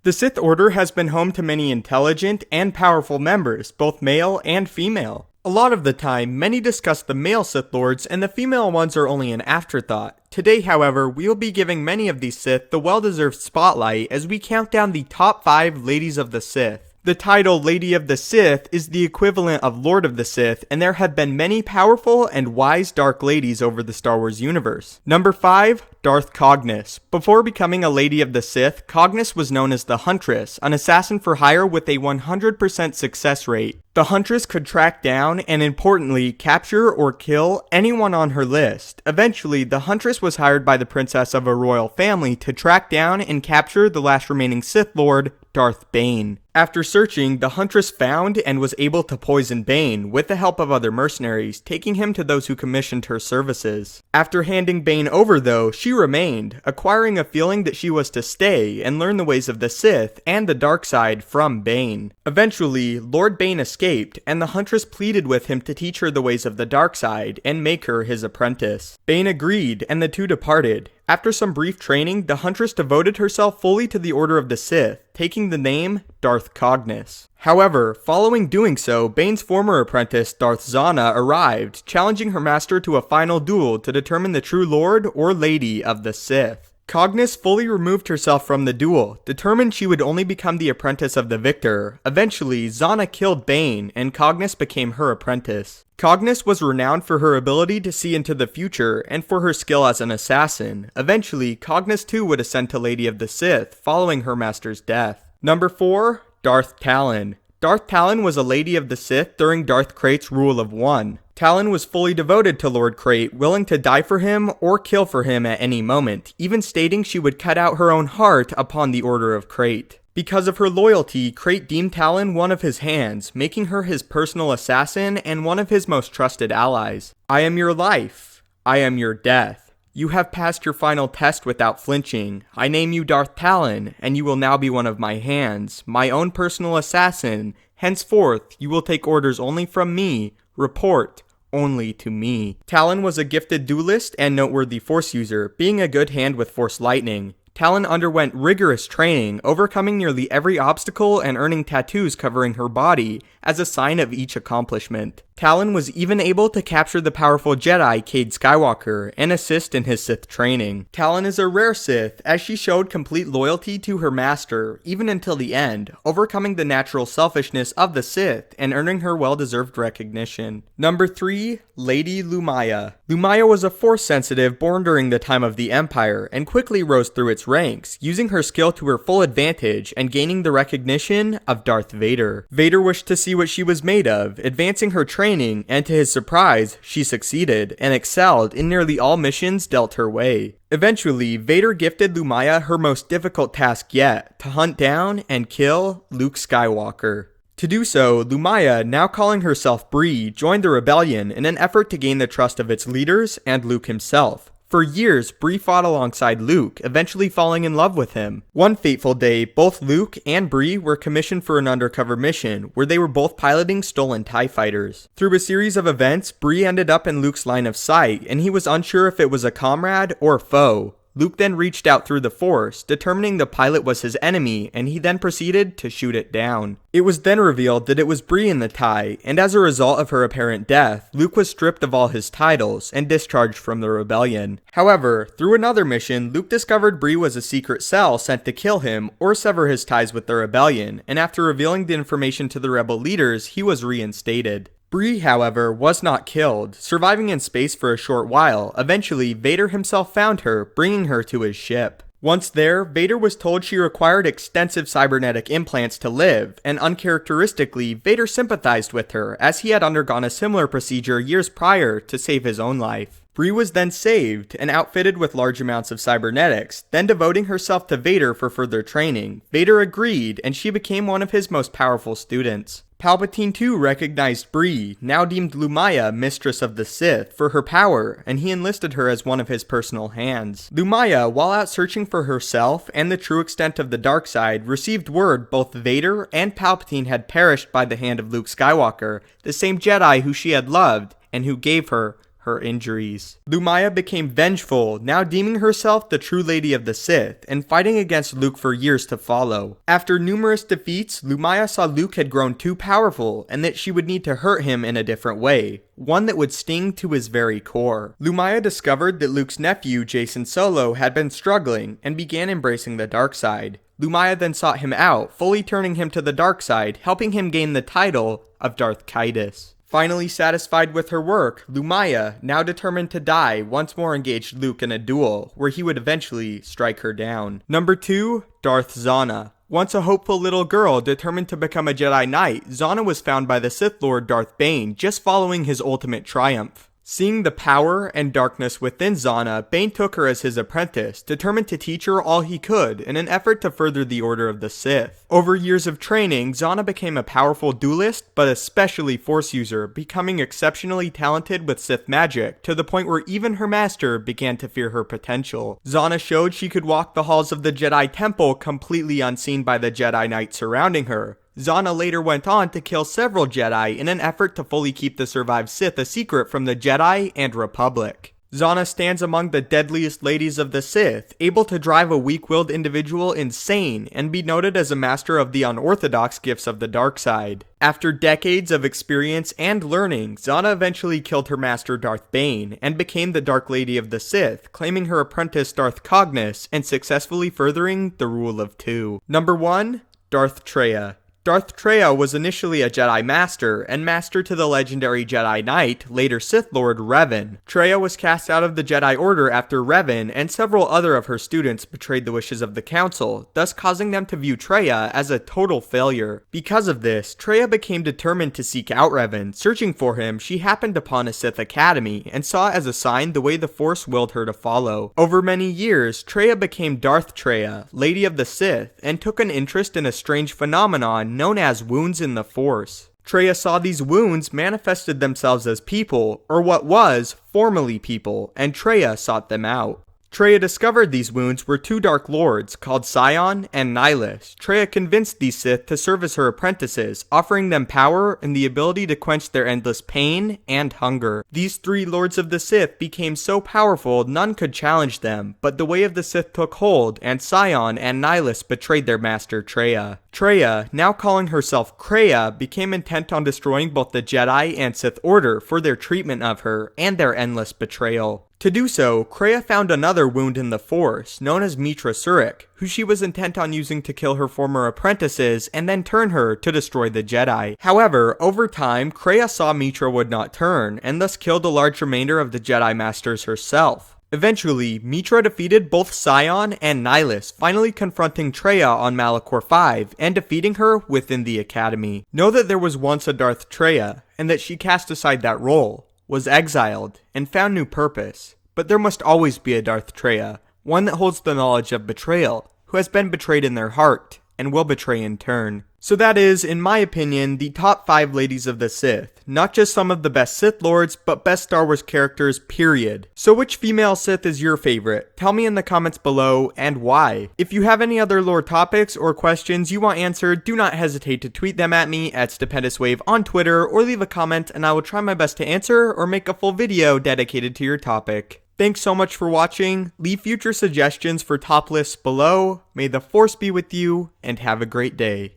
The Sith Order has been home to many intelligent and powerful members, both male and female. A lot of the time, many discuss the male Sith Lords and the female ones are only an afterthought. Today, however, we will be giving many of these Sith the well-deserved spotlight as we count down the top 5 Ladies of the Sith. The title Lady of the Sith is the equivalent of Lord of the Sith, and there have been many powerful and wise Dark Ladies over the Star Wars universe. Number 5, Darth Cagnes. Before becoming a Lady of the Sith, Cagnes was known as the Huntress, an assassin for hire with a 100% success rate. The Huntress could track down and, importantly, capture or kill anyone on her list. Eventually, the Huntress was hired by the princess of a royal family to track down and capture the last remaining Sith Lord, Darth Bane. After searching, the Huntress found and was able to poison Bane with the help of other mercenaries, taking him to those who commissioned her services. After handing Bane over though, she remained, acquiring a feeling that she was to stay and learn the ways of the Sith and the dark side from Bane. Eventually, Lord Bane escaped, and the Huntress pleaded with him to teach her the ways of the dark side and make her his apprentice. Bane agreed, and the two departed. After some brief training, the Huntress devoted herself fully to the Order of the Sith, taking the name Darth Cagnes. However, following doing so, Bane's former apprentice, Darth Zannah, arrived, challenging her master to a final duel to determine the true Lord or Lady of the Sith. Cagnes fully removed herself from the duel, determined she would only become the apprentice of the victor. Eventually, Zannah killed Bane, and Cagnes became her apprentice. Cagnes was renowned for her ability to see into the future, and for her skill as an assassin. Eventually, Cagnes too would ascend to Lady of the Sith, following her master's death. Number 4, Darth Talon. Darth Talon was a Lady of the Sith during Darth Crait's rule of 1. Talon was fully devoted to Lord Crait, willing to die for him or kill for him at any moment, even stating she would cut out her own heart upon the order of Crait. Because of her loyalty, Crait deemed Talon one of his hands, making her his personal assassin and one of his most trusted allies. I am your life. I am your death. You have passed your final test without flinching. I name you Darth Talon, and you will now be one of my hands, my own personal assassin. Henceforth, you will take orders only from me. Report only to me. Talon was a gifted duelist and noteworthy Force user, being a good hand with Force lightning. Talon underwent rigorous training, overcoming nearly every obstacle and earning tattoos covering her body as a sign of each accomplishment. Talon was even able to capture the powerful Jedi Cade Skywalker and assist in his Sith training. Talon is a rare Sith, as she showed complete loyalty to her master, even until the end, overcoming the natural selfishness of the Sith and earning her well-deserved recognition. Number 3, Lady Liu Maya. Liu Maya was a Force sensitive born during the time of the Empire, and quickly rose through its ranks, using her skill to her full advantage and gaining the recognition of Darth Vader. Vader wished to see what she was made of, advancing her training, and to his surprise, she succeeded and excelled in nearly all missions dealt her way. Eventually, Vader gifted Liu Maya her most difficult task yet, to hunt down and kill Luke Skywalker. To do so, Liu Maya, now calling herself Bree, joined the rebellion in an effort to gain the trust of its leaders and Luke himself. For years, Bree fought alongside Luke, eventually falling in love with him. One fateful day, both Luke and Bree were commissioned for an undercover mission, where they were both piloting stolen TIE fighters. Through a series of events, Bree ended up in Luke's line of sight, and he was unsure if it was a comrade or foe. Luke then reached out through the Force, determining the pilot was his enemy, and he then proceeded to shoot it down. It was then revealed that it was Bree in the TIE, and as a result of her apparent death, Luke was stripped of all his titles and discharged from the rebellion. However, through another mission, Luke discovered Bree was a secret cell sent to kill him or sever his ties with the rebellion, and after revealing the information to the rebel leaders, he was reinstated. Bree, however, was not killed, surviving in space for a short while. Eventually, Vader himself found her, bringing her to his ship. Once there, Vader was told she required extensive cybernetic implants to live, and uncharacteristically, Vader sympathized with her, as he had undergone a similar procedure years prior to save his own life. Bree was then saved and outfitted with large amounts of cybernetics, then devoting herself to Vader for further training. Vader agreed, and she became one of his most powerful students. Palpatine too recognized Bree, now deemed Liu Maya Mistress of the Sith, for her power, and he enlisted her as one of his personal hands. Liu Maya, while out searching for herself and the true extent of the dark side, received word both Vader and Palpatine had perished by the hand of Luke Skywalker, the same Jedi who she had loved and who gave her her injuries. Liu Maya became vengeful, now deeming herself the true Lady of the Sith, and fighting against Luke for years to follow. After numerous defeats, Liu Maya saw Luke had grown too powerful, and that she would need to hurt him in a different way, one that would sting to his very core. Liu Maya discovered that Luke's nephew, Jacen Solo, had been struggling, and began embracing the dark side. Liu Maya then sought him out, fully turning him to the dark side, helping him gain the title of Darth Cagnes. Finally satisfied with her work, Liu Maya, now determined to die, once more engaged Luke in a duel, where he would eventually strike her down. Number 2, Darth Zannah. Once a hopeful little girl determined to become a Jedi Knight, Zannah was found by the Sith Lord Darth Bane just following his ultimate triumph. Seeing the power and darkness within Zannah, Bane took her as his apprentice, determined to teach her all he could in an effort to further the Order of the Sith. Over years of training, Zannah became a powerful duelist, but especially Force user, becoming exceptionally talented with Sith magic, to the point where even her master began to fear her potential. Zannah showed she could walk the halls of the Jedi Temple completely unseen by the Jedi Knight surrounding her. Zannah later went on to kill several Jedi in an effort to fully keep the survived Sith a secret from the Jedi and Republic. Zannah stands among the deadliest ladies of the Sith, able to drive a weak-willed individual insane and be noted as a master of the unorthodox gifts of the dark side. After decades of experience and learning, Zannah eventually killed her master Darth Bane and became the Dark Lady of the Sith, claiming her apprentice Darth Cagnes and successfully furthering the rule of two. Number 1, Darth Trai. Darth Trai was initially a Jedi Master, and Master to the legendary Jedi Knight, later Sith Lord Revan. Trai was cast out of the Jedi Order after Revan and several other of her students betrayed the wishes of the Council, thus causing them to view Trai as a total failure. Because of this, Trai became determined to seek out Revan. Searching for him, she happened upon a Sith Academy, and saw as a sign the way the Force willed her to follow. Over many years, Trai became Darth Trai, Lady of the Sith, and took an interest in a strange phenomenon known as wounds in the Force. Trai saw these wounds manifested themselves as people, or what was formerly people, and Trai sought them out. Trai discovered these wounds were two Dark Lords called Sion and Nihilus. Trai convinced these Sith to serve as her apprentices, offering them power and the ability to quench their endless pain and hunger. These three Lords of the Sith became so powerful none could challenge them, but the way of the Sith took hold, and Sion and Nihilus betrayed their master Trai. Trai, now calling herself Kreia, became intent on destroying both the Jedi and Sith Order for their treatment of her and their endless betrayal. To do so, Kreia found another wound in the Force, known as Mitra Surik, who she was intent on using to kill her former apprentices and then turn her to destroy the Jedi. However, over time, Kreia saw Mitra would not turn, and thus killed a large remainder of the Jedi Masters herself. Eventually, Mitra defeated both Sion and Nihilus, finally confronting Trai on Malachor 5 and defeating her within the Academy. Know that there was once a Darth Trai, and that she cast aside that role, was exiled, and found new purpose. But there must always be a Darth Trai, one that holds the knowledge of betrayal, who has been betrayed in their heart, and will betray in turn. So that is, in my opinion, the top 5 ladies of the Sith. Not just some of the best Sith Lords, but best Star Wars characters, period. So which female Sith is your favorite? Tell me in the comments below, and why. If you have any other lore topics or questions you want answered, do not hesitate to tweet them at me at Stupendous Wave on Twitter, or leave a comment and I will try my best to answer or make a full video dedicated to your topic. Thanks so much for watching. Leave future suggestions for top lists below. May the Force be with you, and have a great day.